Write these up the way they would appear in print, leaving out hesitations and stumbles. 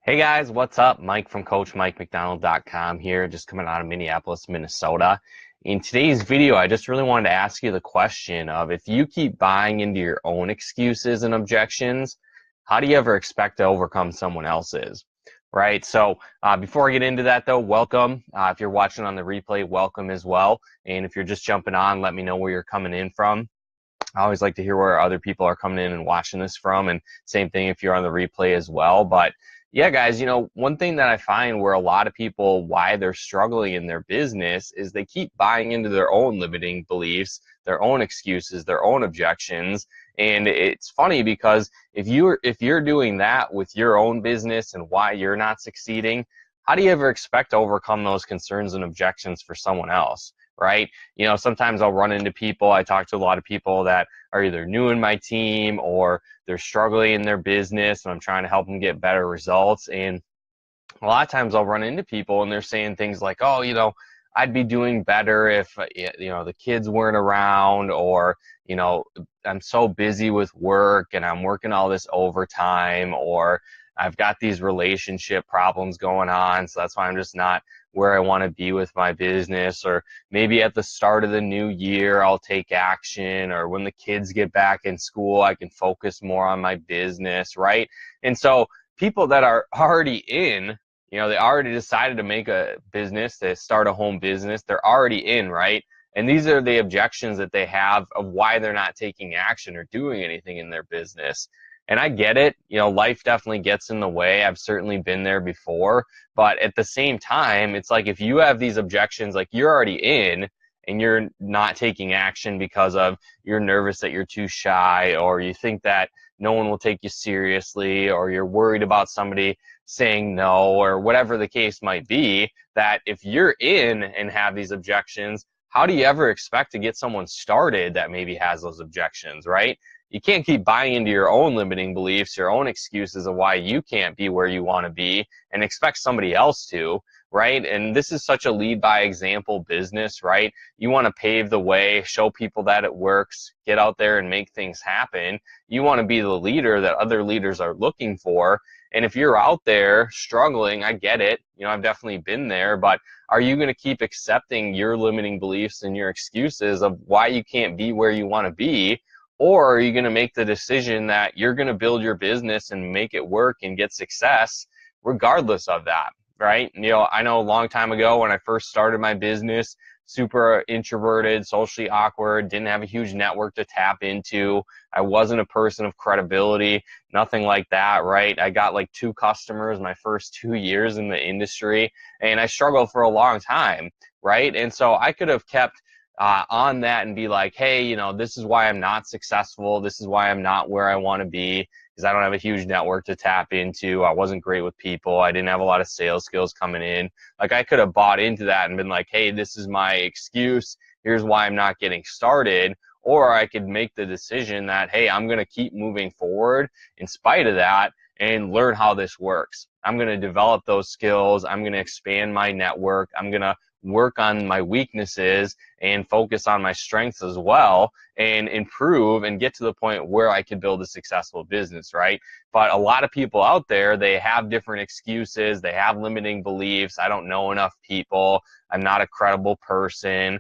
Hey guys, what's up? Mike from CoachMikeMcDonald.com here, just coming out of Minneapolis, Minnesota. In today's video, I just really wanted to ask you the question of if you keep buying into your own excuses and objections, how do you ever expect to overcome someone else's? Right? So before I get into that though, welcome. If you're watching on the replay, welcome as well. And if you're just jumping on, let me know where you're coming in from. I always like to hear where other people are coming in and watching this from, and same thing if you're on the replay as well. But yeah, guys, one thing that I find where a lot of people, why they're struggling in their business is they keep buying into their own limiting beliefs, their own excuses, their own objections. And it's funny because if you're doing that with your own business and why you're not succeeding, how do you ever expect to overcome those concerns and objections for someone else? Right? Sometimes I'll run into people. I talk to a lot of people that are either new in my team or they're struggling in their business and I'm trying to help them get better results. And a lot of times I'll run into people and they're saying things like, oh, I'd be doing better if, the kids weren't around, or, I'm so busy with work and I'm working all this overtime, or I've got these relationship problems going on, so that's why I'm just not where I want to be with my business. Or maybe at the start of the new year, I'll take action, or when the kids get back in school, I can focus more on my business, right? And so people that are already in, they already decided to make a business, to start a home business, they're already in, right? And these are the objections that they have of why they're not taking action or doing anything in their business. And I get it, life definitely gets in the way. I've certainly been there before. But at the same time, it's like if you have these objections, like you're already in and you're not taking action because of you're nervous that you're too shy, or you think that no one will take you seriously, or you're worried about somebody saying no, or whatever the case might be, that if you're in and have these objections, how do you ever expect to get someone started that maybe has those objections, right? You can't keep buying into your own limiting beliefs, your own excuses of why you can't be where you want to be and expect somebody else to, right? And this is such a lead by example business, right? You want to pave the way, show people that it works, get out there and make things happen. You want to be the leader that other leaders are looking for. And if you're out there struggling, I get it. I've definitely been there, but are you going to keep accepting your limiting beliefs and your excuses of why you can't be where you want to be? Or are you going to make the decision that you're going to build your business and make it work and get success regardless of that, right? I know a long time ago when I first started my business, super introverted, socially awkward, didn't have a huge network to tap into. I wasn't a person of credibility, nothing like that, right? I got like 2 customers my first 2 years in the industry, and I struggled for a long time, right? And so I could have kept on that and be like, hey, this is why I'm not successful. This is why I'm not where I want to be, because I don't have a huge network to tap into. I wasn't great with people. I didn't have a lot of sales skills coming in. Like I could have bought into that and been like, hey, this is my excuse. Here's why I'm not getting started. Or I could make the decision that, hey, I'm going to keep moving forward in spite of that and learn how this works. I'm going to develop those skills. I'm going to expand my network. I'm going to work on my weaknesses and focus on my strengths as well, and improve and get to the point where I could build a successful business, right? But a lot of people out there, they have different excuses. They have limiting beliefs. I don't know enough people. I'm not a credible person.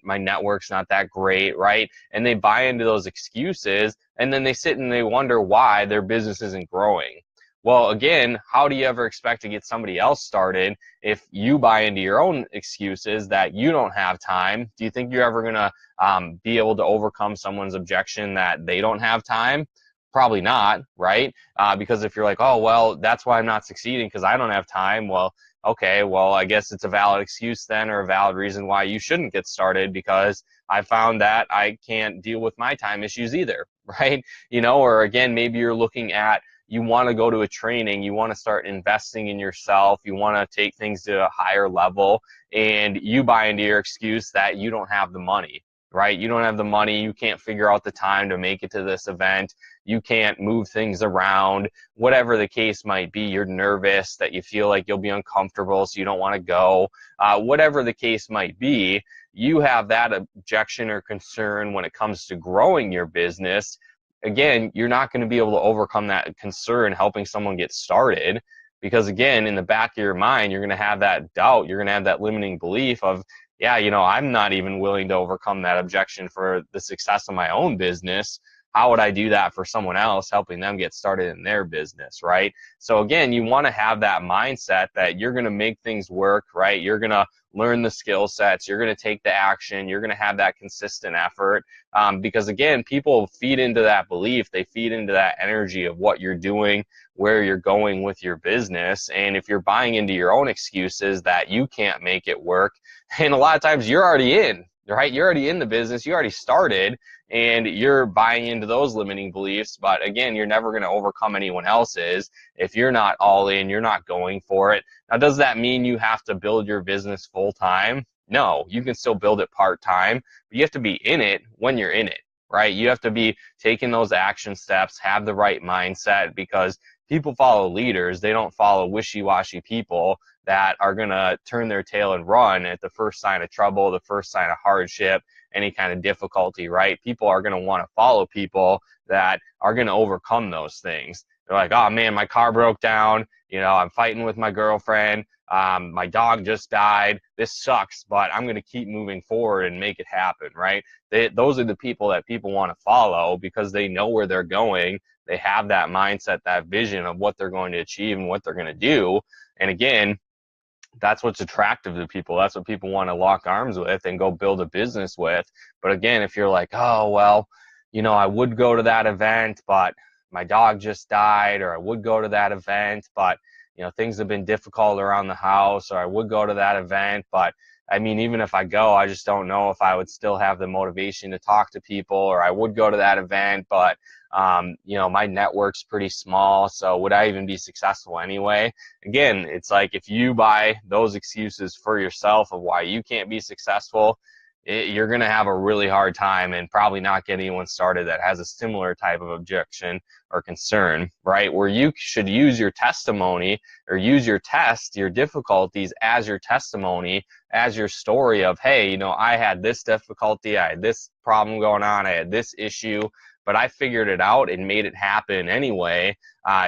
My network's not that great, right? And they buy into those excuses, and then they sit and they wonder why their business isn't growing. Well, again, how do you ever expect to get somebody else started if you buy into your own excuses that you don't have time? Do you think you're ever going to be able to overcome someone's objection that they don't have time? Probably not, right? Because if you're like, oh, well, that's why I'm not succeeding because I don't have time. Well, okay, well, I guess it's a valid excuse then, or a valid reason why you shouldn't get started, because I found that I can't deal with my time issues either, right? Or again, maybe you're looking at, you want to go to a training, you want to start investing in yourself, you want to take things to a higher level, and you buy into your excuse that you don't have the money, right? You don't have the money, you can't figure out the time to make it to this event, you can't move things around, whatever the case might be, you're nervous, that you feel like you'll be uncomfortable, so you don't want to go, whatever the case might be, you have that objection or concern when it comes to growing your business. Again, you're not going to be able to overcome that concern helping someone get started. Because again, in the back of your mind, you're going to have that doubt. You're going to have that limiting belief of, yeah, I'm not even willing to overcome that objection for the success of my own business. How would I do that for someone else, helping them get started in their business, right? So again, you want to have that mindset that you're going to make things work, right? You're going to learn the skill sets. You're going to take the action. You're going to have that consistent effort. Because again, people feed into that belief. They feed into that energy of what you're doing, where you're going with your business. And if you're buying into your own excuses that you can't make it work, and a lot of times you're already in, right? You're already in the business. You already started, and you're buying into those limiting beliefs. But again, you're never going to overcome anyone else's if you're not all in, you're not going for it. Now, does that mean you have to build your business full time? No, you can still build it part time, but you have to be in it when you're in it, right? You have to be taking those action steps, have the right mindset, because people follow leaders. They don't follow wishy-washy people that are going to turn their tail and run at the first sign of trouble, the first sign of hardship, any kind of difficulty, right? People are going to want to follow people that are going to overcome those things. They're like, oh man, my car broke down. I'm fighting with my girlfriend. My dog just died. This sucks, but I'm going to keep moving forward and make it happen, right? Those are the people that people want to follow because they know where they're going. They have that mindset, that vision of what they're going to achieve and what they're going to do. And again, that's what's attractive to people. That's what people want to lock arms with and go build a business with. But again, if you're like, oh, well, I would go to that event, but my dog just died, or I would go to that event, but things have been difficult around the house, or I would go to that event, but even if I go, I just don't know if I would still have the motivation to talk to people, or I would go to that event, but my network's pretty small, so would I even be successful anyway? Again, it's like if you buy those excuses for yourself of why you can't be successful, you're going to have a really hard time and probably not get anyone started that has a similar type of objection or concern, right? Where you should use your testimony or use your test, your difficulties as your testimony, as your story of, hey, I had this difficulty, I had this problem going on, I had this issue, but I figured it out and made it happen anyway,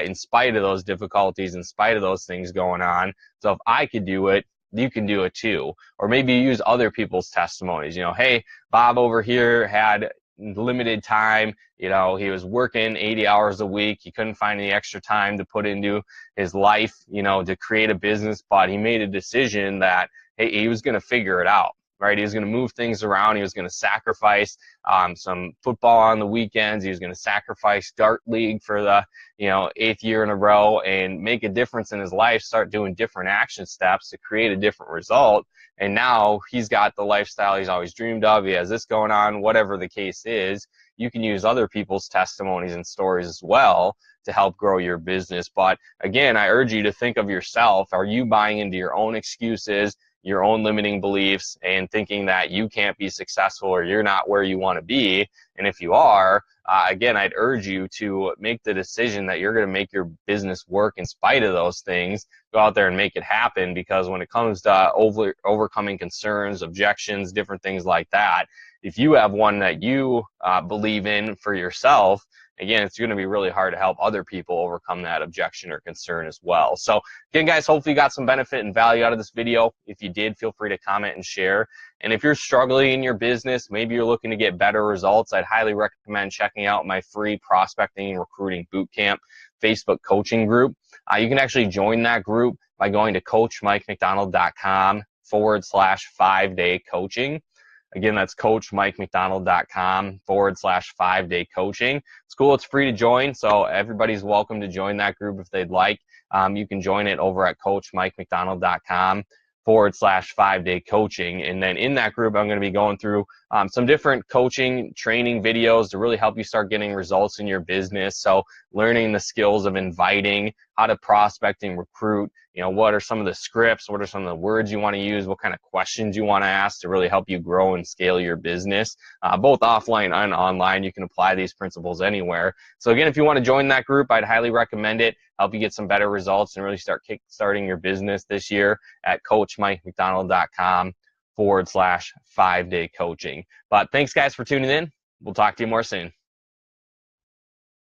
in spite of those difficulties, in spite of those things going on. So if I could do it, you can do it too. Or maybe you use other people's testimonies. Hey, Bob over here had limited time. He was working 80 hours a week. He couldn't find any extra time to put into his life, to create a business, but he made a decision that, hey, he was going to figure it out. Right? He was going to move things around. He was going to sacrifice some football on the weekends. He was going to sacrifice Dart League for the 8th year in a row and make a difference in his life, start doing different action steps to create a different result. And now he's got the lifestyle he's always dreamed of. He has this going on, whatever the case is. You can use other people's testimonies and stories as well to help grow your business. But again, I urge you to think of yourself. Are you buying into your own excuses, your own limiting beliefs, and thinking that you can't be successful or you're not where you want to be? And if you are, again, I'd urge you to make the decision that you're going to make your business work in spite of those things. Go out there and make it happen, because when it comes to overcoming concerns, objections, different things like that, if you have one that you believe in for yourself, again, it's going to be really hard to help other people overcome that objection or concern as well. So again, guys, hopefully you got some benefit and value out of this video. If you did, feel free to comment and share. And if you're struggling in your business, maybe you're looking to get better results, I'd highly recommend checking out my free prospecting and recruiting bootcamp Facebook coaching group. You can actually join that group by going to coachmikemcdonald.com/5-day coaching. Again, that's coachmikemcdonald.com/5-day coaching. It's cool. It's free to join, so everybody's welcome to join that group if they'd like. You can join it over at coachmikemcdonald.com/5-day coaching. And then in that group, I'm going to be going through some different coaching training videos to really help you start getting results in your business. So learning the skills of inviting, how to prospect and recruit, what are some of the scripts, what are some of the words you want to use, what kind of questions you want to ask to really help you grow and scale your business, both offline and online. You can apply these principles anywhere. So again, if you want to join that group, I'd highly recommend it. Help you get some better results and really start kickstarting your business this year at coachmikemcdonald.com/5-day coaching. But thanks, guys, for tuning in. We'll talk to you more soon.